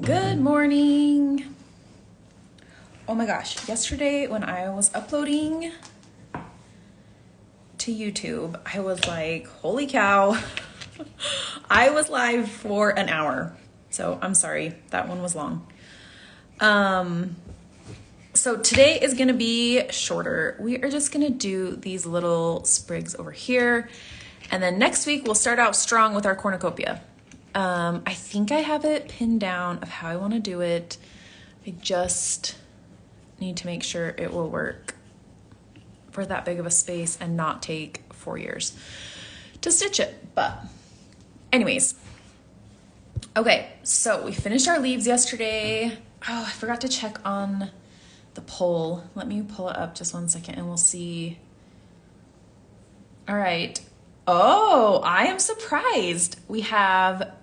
Good morning. Oh my gosh, yesterday when I was uploading to YouTube, I was like, holy cow. I was live for an hour. So I'm sorry, that one was long. So today is gonna be shorter. We are just gonna do these little sprigs over here. And then next week we'll start out strong with our cornucopia. I think I have it pinned down of how I wanna do it. I just need to make sure it will work for that big of a space and not take 4 years to stitch it. But anyways, okay, so we finished our leaves yesterday. Oh, I forgot to check on the poll. Let me pull it up just 1 second and we'll see. All right. Oh, I am surprised. We have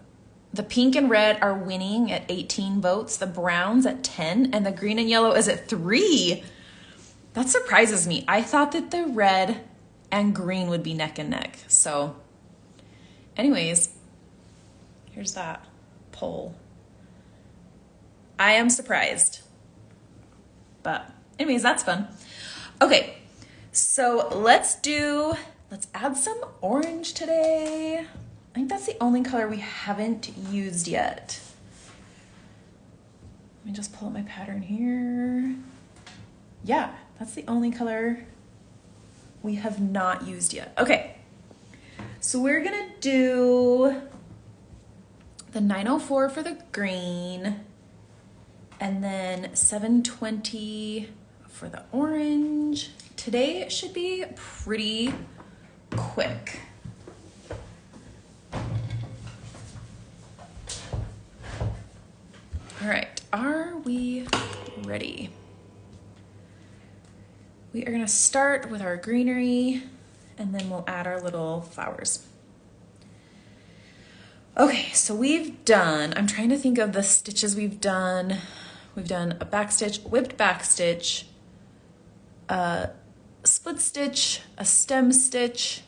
the pink and red are winning at 18 votes, the browns at 10, and the green and yellow is at 3. That surprises me. I thought that the red and green would be neck and neck. So anyways, here's that poll. I am surprised. But anyways, that's fun. Okay, so let's add some orange today. I think that's the only color we haven't used yet. Let me just pull up my pattern here. Yeah, that's the only color we have not used yet. Okay, so we're gonna do the 904 for the green and then 720 for the orange. Today should be pretty quick. All right, are we ready? We are gonna start with our greenery and then we'll add our little flowers. Okay, so I'm trying to think of the stitches we've done. We've done a back stitch, whipped back stitch, a split stitch, a stem stitch.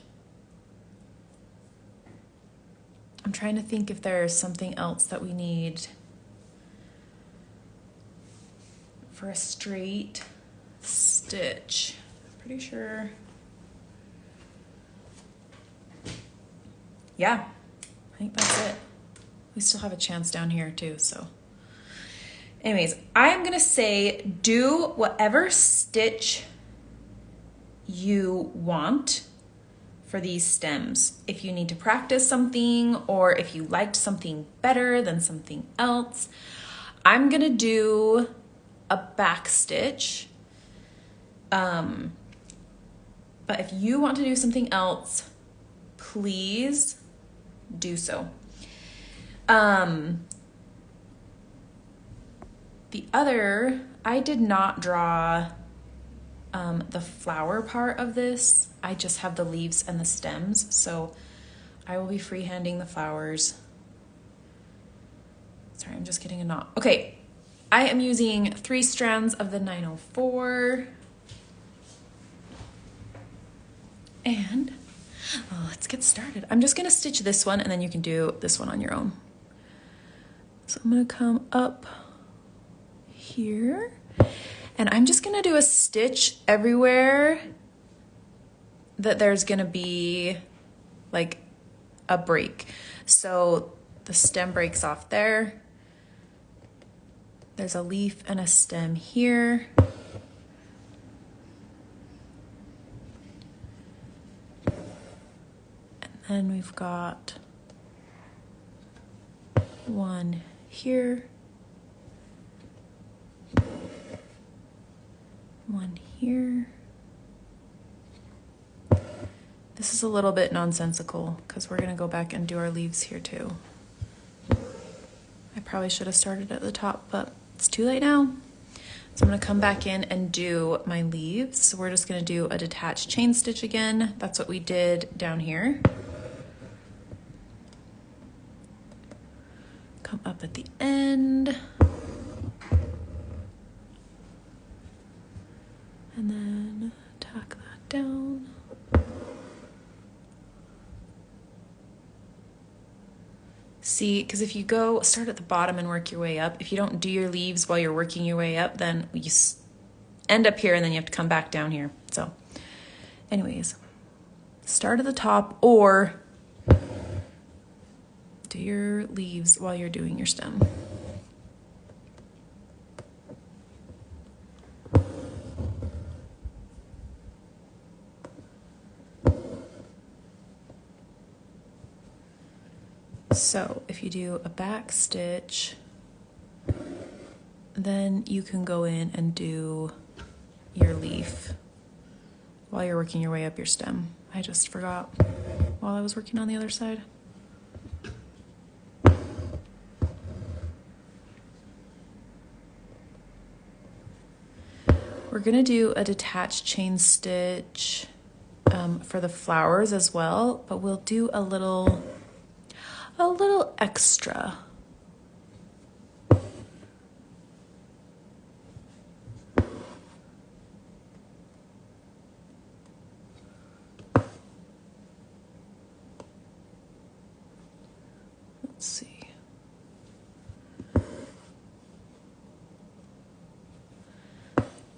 I'm trying to think if there's something else that we need for a straight stitch. Pretty sure. Yeah, I think that's it. We still have a chance down here too, so. Anyways, I am gonna say do whatever stitch you want for these stems. If you need to practice something or if you liked something better than something else, I'm gonna do a back stitch. But if you want to do something else, please do so. I did not draw the flower part of this. I just have the leaves and the stems, so I will be freehanding the flowers. Sorry, I'm just getting a knot. Okay, I am using 3 strands of the 904. And let's get started. I'm just gonna stitch this one and then you can do this one on your own. So I'm gonna come up here and I'm just gonna do a stitch everywhere that there's gonna be like a break. So the stem breaks off there. There's a leaf and a stem here. And then we've got one here, one here. This is a little bit nonsensical because we're gonna go back and do our leaves here too. I probably should have started at the top, but it's too late now. So I'm gonna come back in and do my leaves. So we're just gonna do a detached chain stitch again. That's what we did down here. Come up at the end. And then tack that down. See, because if you go start at the bottom and work your way up, if you don't do your leaves while you're working your way up, then you end up here and then you have to come back down here. So anyways, start at the top or do your leaves while you're doing your stem. So if you do a back stitch, then you can go in and do your leaf while you're working your way up your stem. I just forgot while I was working on the other side. We're gonna do a detached chain stitch for the flowers as well, but we'll do a little extra. Let's see.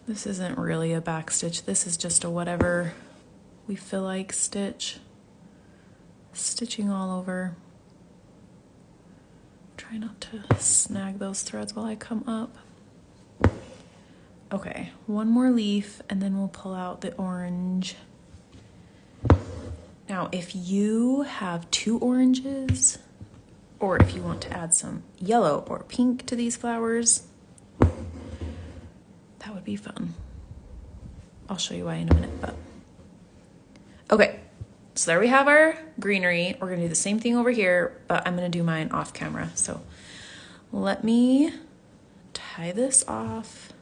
This isn't really a back stitch. This is just a whatever we feel like stitch. Stitching all over. Try not to snag those threads while I come up. Okay, one more leaf and then we'll pull out the orange. Now, if you have 2 oranges, or if you want to add some yellow or pink to these flowers, that would be fun. I'll show you why in a minute, but. Okay, so there we have our greenery. We're gonna do the same thing over here, but I'm gonna do mine off camera. So let me tie this off.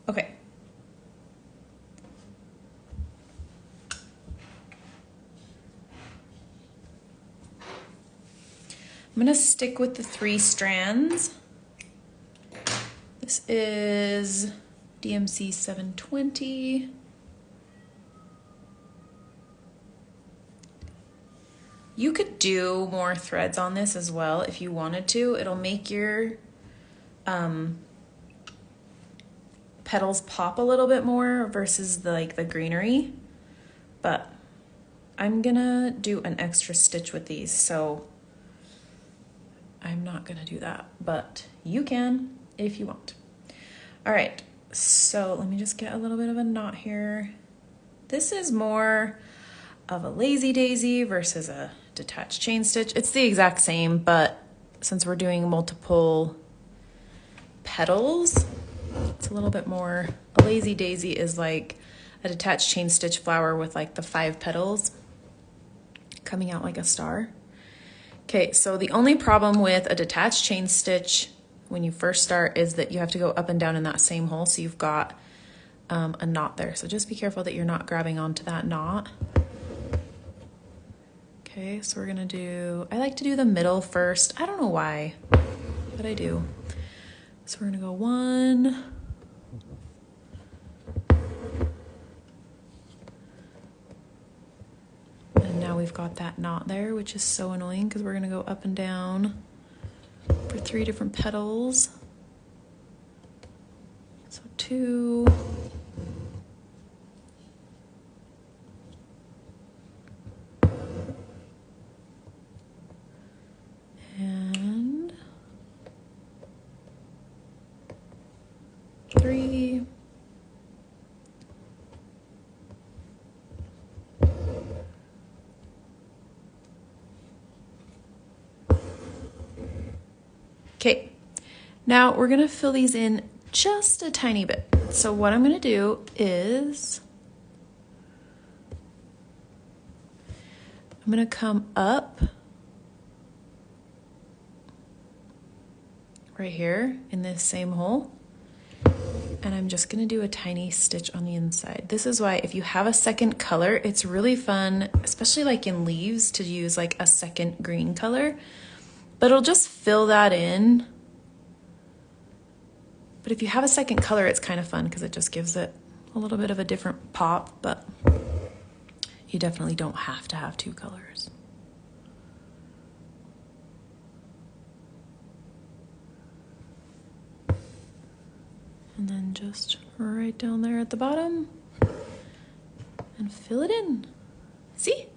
Okay. I'm gonna stick with the 3 strands. This is DMC 720. You could do more threads on this as well if you wanted to. It'll make your petals pop a little bit more versus the greenery, but I'm gonna do an extra stitch with these, so I'm not gonna do that, but you can if you want. All right, so let me just get a little bit of a knot here. This is more of a lazy daisy versus a detached chain stitch. It's the exact same, but since we're doing multiple petals, it's a little bit more. A lazy daisy is like a detached chain stitch flower with like the 5 petals coming out like a star. Okay, so the only problem with a detached chain stitch when you first start is that you have to go up and down in that same hole, so you've got a knot there. So just be careful that you're not grabbing onto that knot. Okay, so we're gonna do, I like to do the middle first. I don't know why, but I do. So we're gonna go 1, and now we've got that knot there, which is so annoying because we're gonna go up and down for 3 different petals. So 2, and 3. Okay, now we're gonna fill these in just a tiny bit. So what I'm gonna do is I'm gonna come up right here in this same hole, and I'm just gonna do a tiny stitch on the inside. This is why if you have a second color, it's really fun, especially like in leaves, to use like a second green color. but it'll just fill that in. But if you have a second color, it's kind of fun because it just gives it a little bit of a different pop, but you definitely don't have to have two colors. And then just right down there at the bottom and fill it in. See?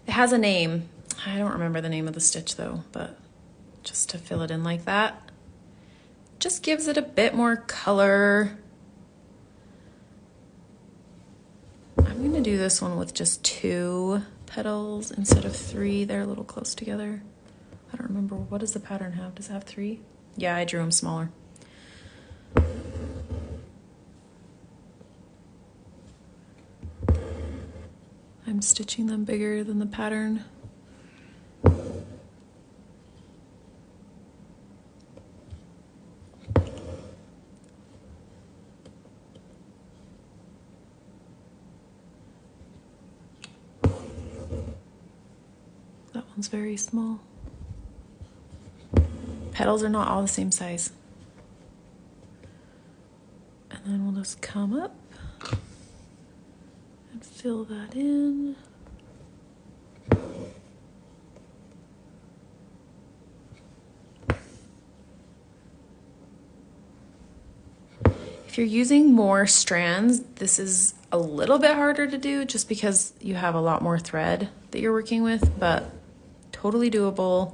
It has a name. I don't remember the name of the stitch though, but just to fill it in like that, just gives it a bit more color. I'm gonna do this one with just 2 petals instead of 3. They're a little close together. I don't remember, what does the pattern have? Does it have 3? Yeah, I drew them smaller. I'm stitching them bigger than the pattern. That one's very small. Petals are not all the same size. And then we'll just come up and fill that in. If you're using more strands, this is a little bit harder to do just because you have a lot more thread that you're working with, but totally doable.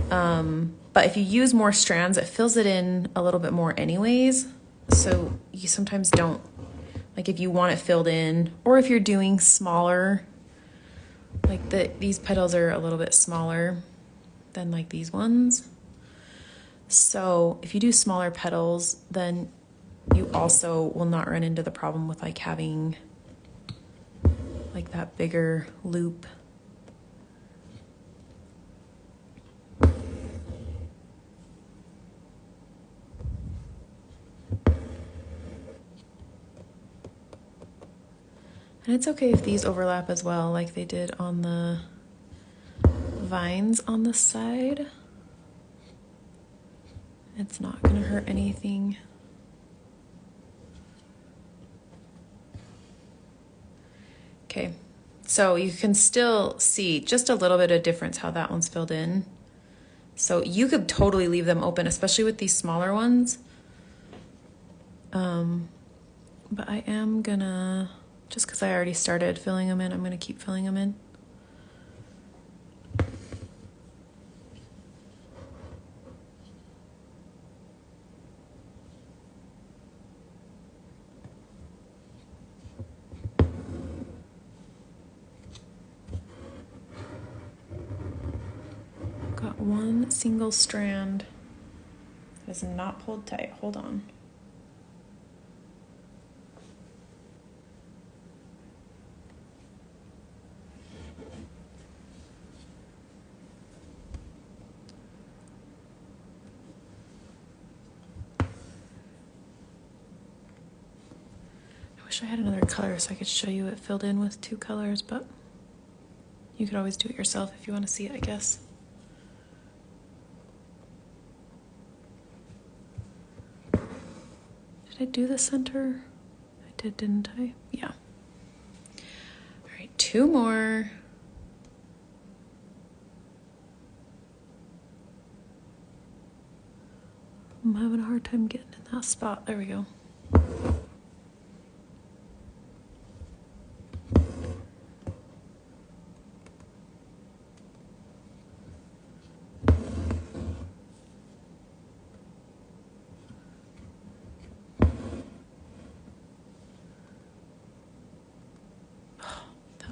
But if you use more strands, it fills it in a little bit more anyways. So you sometimes don't, like if you want it filled in, or if you're doing smaller, like these petals are a little bit smaller than like these ones. So if you do smaller petals, then you also will not run into the problem with like having like that bigger loop. And it's okay if these overlap as well, like they did on the vines on the side. It's not gonna hurt anything. Okay, so you can still see just a little bit of difference how that one's filled in. So you could totally leave them open, especially with these smaller ones. But I am gonna, just because I already started filling them in, I'm gonna keep filling them in. Got one single strand that is not pulled tight. Hold on. I wish I had another color so I could show you it filled in with 2 colors, but you could always do it yourself if you want to see it, I guess. Did I do the center? I did, didn't I? Yeah. All right, 2 more. I'm having a hard time getting in that spot. There we go.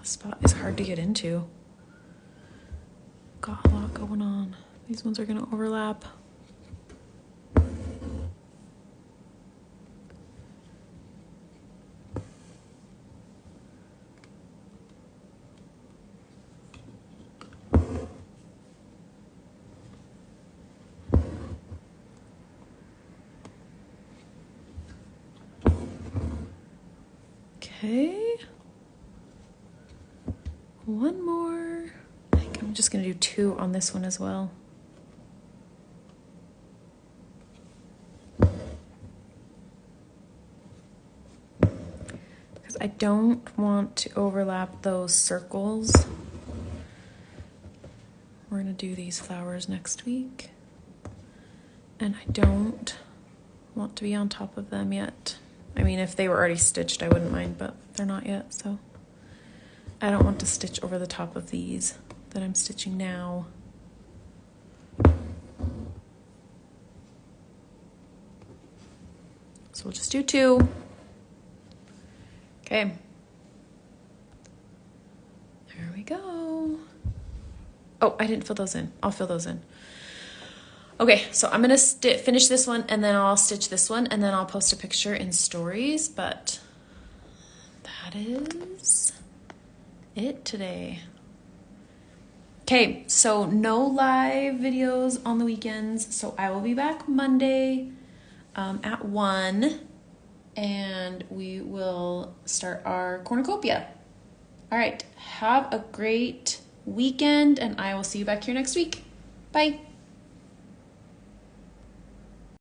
Spot is hard to get into. Got a lot going on. These ones are gonna overlap. Okay. One more. I think I'm I'm just gonna do 2 on this one as well. Because I don't want to overlap those circles. We're gonna do these flowers next week. And I don't want to be on top of them yet. I mean, if they were already stitched, I wouldn't mind, but they're not yet, so. I don't want to stitch over the top of these that I'm stitching now. So we'll just do 2. Okay. There we go. Oh, I didn't fill those in. I'll fill those in. Okay, so I'm gonna finish this one and then I'll stitch this one and then I'll post a picture in stories, but that is it today. Okay, so no live videos on the weekends, so I will be back Monday at 1 and we will start our cornucopia. All right, have a great weekend and I will see you back here next week. Bye.